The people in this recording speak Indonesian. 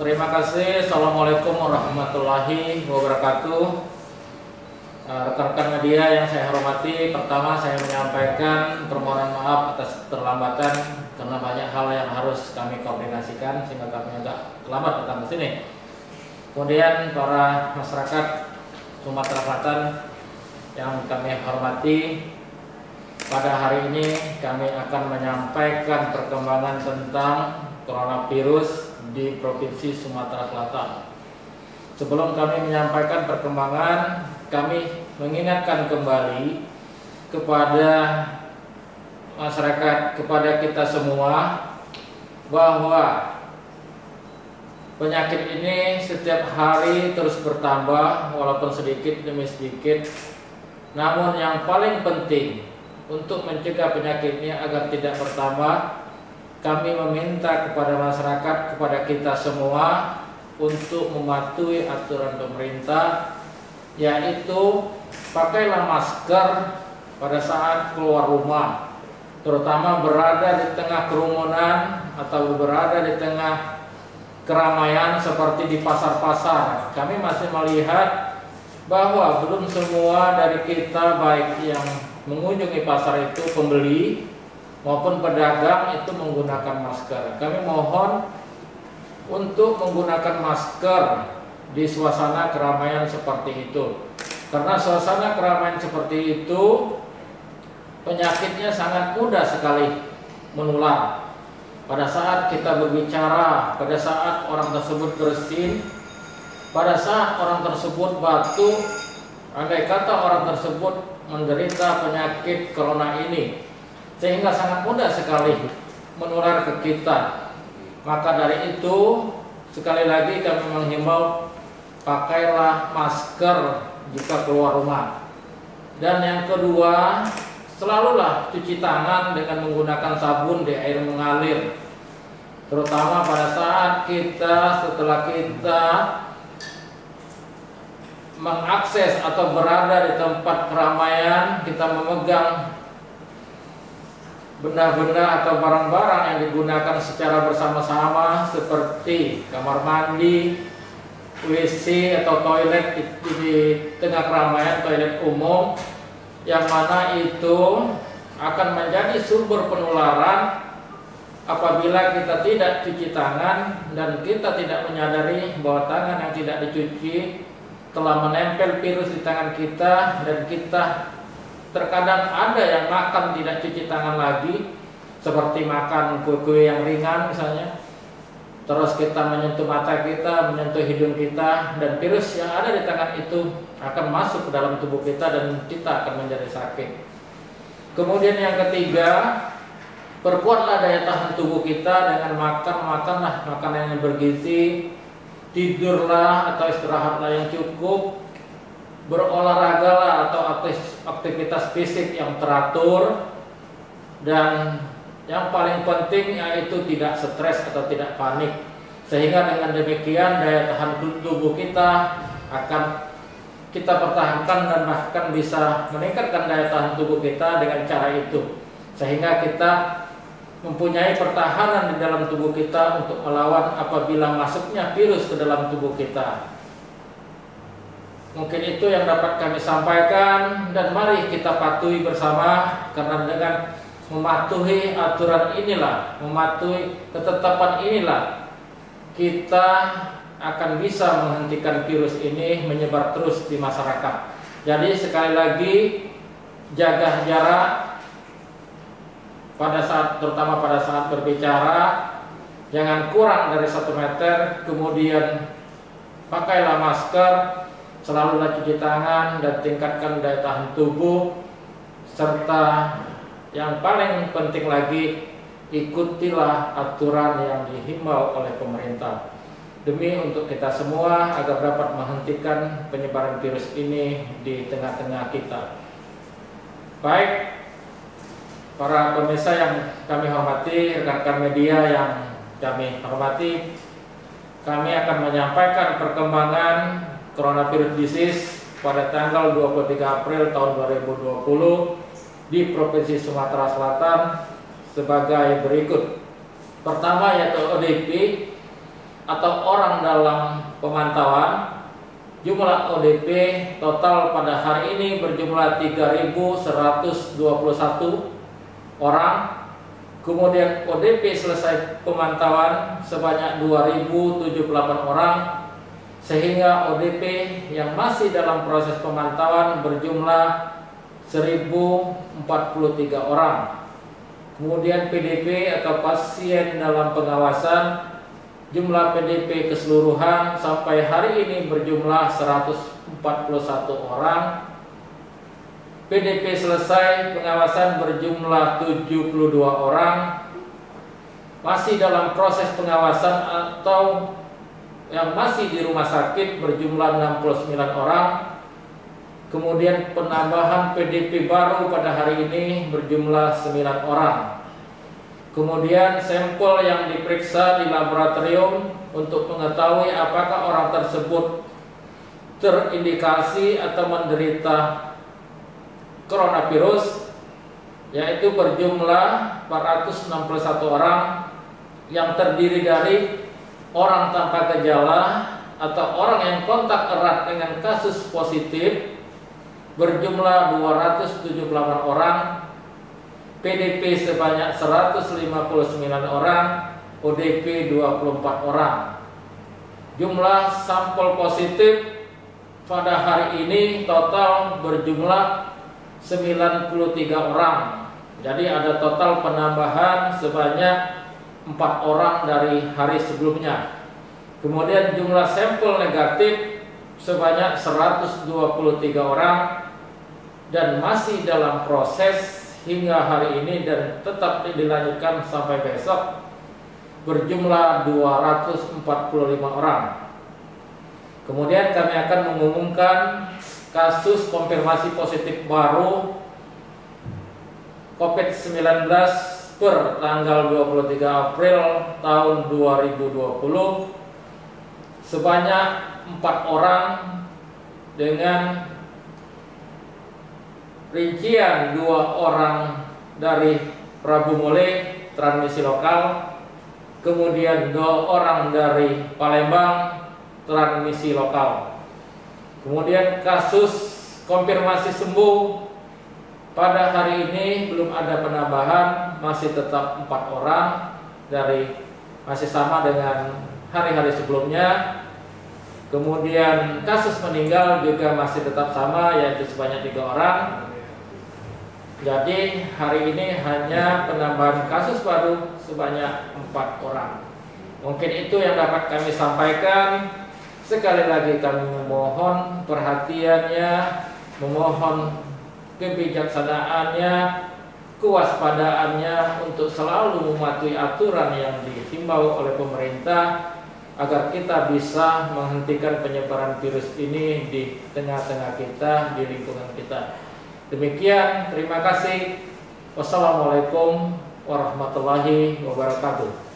Terima kasih. Assalamualaikum warahmatullahi wabarakatuh. Rekan-rekan media yang saya hormati, pertama saya menyampaikan permohonan maaf atas keterlambatan karena banyak hal yang harus kami koordinasikan sehingga kami agak terlambat datang ke sini. Kemudian para masyarakat Sumatera Selatan yang kami hormati, pada hari ini kami akan menyampaikan perkembangan tentang coronavirus di Provinsi Sumatera Selatan. Sebelum kami menyampaikan perkembangan, kami mengingatkan kembali kepada masyarakat, kepada kita semua, bahwa penyakit ini setiap hari terus bertambah walaupun sedikit demi sedikit. Namun yang paling penting untuk mencegah penyakit ini agar tidak bertambah, kami meminta kepada masyarakat, kepada kita semua untuk mematuhi aturan pemerintah, yaitu pakailah masker pada saat keluar rumah, terutama berada di tengah kerumunan atau berada di tengah keramaian seperti di pasar-pasar. Kami masih melihat bahwa belum semua dari kita, baik yang mengunjungi pasar itu pembeli maupun pedagang, itu menggunakan masker. Kami mohon untuk menggunakan masker di suasana keramaian seperti itu, karena suasana keramaian seperti itu penyakitnya sangat mudah sekali menular. Pada saat kita berbicara, pada saat orang tersebut bersin, pada saat orang tersebut batuk, andai kata orang tersebut menderita penyakit corona ini, sehingga sangat mudah sekali menular ke kita. Maka dari itu, sekali lagi kami menghimbau, pakailah masker jika keluar rumah. Dan yang kedua, selalulah cuci tangan dengan menggunakan sabun di air mengalir, terutama pada saat kita, setelah kita mengakses atau berada di tempat keramaian, kita memegang benda-benda atau barang-barang yang digunakan secara bersama-sama seperti kamar mandi, WC atau toilet di tengah keramaian, toilet umum, yang mana itu akan menjadi sumber penularan apabila kita tidak cuci tangan dan kita tidak menyadari bahwa tangan yang tidak dicuci telah menempel virus di tangan kita, dan kita terkadang ada yang makan tidak cuci tangan lagi, seperti makan kue-kue yang ringan misalnya, terus kita menyentuh mata kita, menyentuh hidung kita, dan virus yang ada di tangan itu akan masuk ke dalam tubuh kita dan kita akan menjadi sakit. Kemudian yang ketiga, perkuatlah daya tahan tubuh kita dengan makanlah makanan yang bergizi, tidurlah atau istirahatlah yang cukup, berolahragalah atau aktivitas fisik yang teratur, dan yang paling penting yaitu tidak stres atau tidak panik, sehingga dengan demikian daya tahan tubuh kita akan kita pertahankan dan bahkan bisa meningkatkan daya tahan tubuh kita dengan cara itu, sehingga kita mempunyai pertahanan di dalam tubuh kita untuk melawan apabila masuknya virus ke dalam tubuh kita. Mungkin itu yang dapat kami sampaikan, dan mari kita patuhi bersama, karena dengan mematuhi aturan inilah, mematuhi ketetapan inilah, kita akan bisa menghentikan virus ini menyebar terus di masyarakat. Jadi sekali lagi, jaga jarak pada saat, terutama pada saat berbicara, jangan kurang dari 1 meter, kemudian pakailah masker, selalulah cuci tangan, dan tingkatkan daya tahan tubuh, serta yang paling penting lagi, ikutilah aturan yang dihimbau oleh pemerintah demi untuk kita semua agar dapat menghentikan penyebaran virus ini di tengah-tengah kita. Baik, para pemirsa yang kami hormati, rekan-rekan media yang kami hormati, kami akan menyampaikan perkembangan coronavirus disease pada tanggal 23 April tahun 2020 di Provinsi Sumatera Selatan sebagai berikut. Pertama yaitu ODP, atau orang dalam pemantauan. Jumlah ODP total pada hari ini berjumlah 3.121 orang. Kemudian ODP selesai pemantauan sebanyak 2.078 orang, sehingga ODP yang masih dalam proses pemantauan berjumlah 1.043 orang. Kemudian PDP atau pasien dalam pengawasan, jumlah PDP keseluruhan sampai hari ini berjumlah 141 orang. PDP selesai pengawasan berjumlah 72 orang. Masih dalam proses pengawasan atau yang masih di rumah sakit berjumlah 69 orang. Kemudian penambahan PDP baru pada hari ini berjumlah 9 orang. Kemudian sampel yang diperiksa di laboratorium untuk mengetahui apakah orang tersebut terindikasi atau menderita coronavirus, yaitu berjumlah 461 orang, yang terdiri dari orang tanpa gejala atau orang yang kontak erat dengan kasus positif berjumlah 278 orang, PDP sebanyak 159 orang, ODP 24 orang. Jumlah sampel positif pada hari ini total berjumlah 93 orang. Jadi ada total penambahan sebanyak 4 orang dari hari sebelumnya. Kemudian jumlah sampel negatif sebanyak 123 orang dan masih dalam proses hingga hari ini dan tetap dilanjutkan sampai besok berjumlah 245 orang. Kemudian kami akan mengumumkan kasus konfirmasi positif baru COVID-19 per tanggal 23 April tahun 2020 sebanyak 4 orang dengan rincian 2 orang dari Prabu Mule transmisi lokal, kemudian 2 orang dari Palembang transmisi lokal. Kemudian kasus konfirmasi sembuh pada hari ini belum ada penambahan, masih tetap 4 orang dari masih sama dengan hari-hari sebelumnya. Kemudian kasus meninggal juga masih tetap sama, yaitu sebanyak 3 orang. Jadi hari ini hanya penambahan kasus baru sebanyak 4 orang. Mungkin itu yang dapat kami sampaikan. Sekali lagi kami memohon perhatiannya, memohon kebijaksanaannya, kewaspadaannya untuk selalu mematuhi aturan yang dihimbau oleh pemerintah agar kita bisa menghentikan penyebaran virus ini di tengah-tengah kita, di lingkungan kita. Demikian, terima kasih. Wassalamualaikum warahmatullahi wabarakatuh.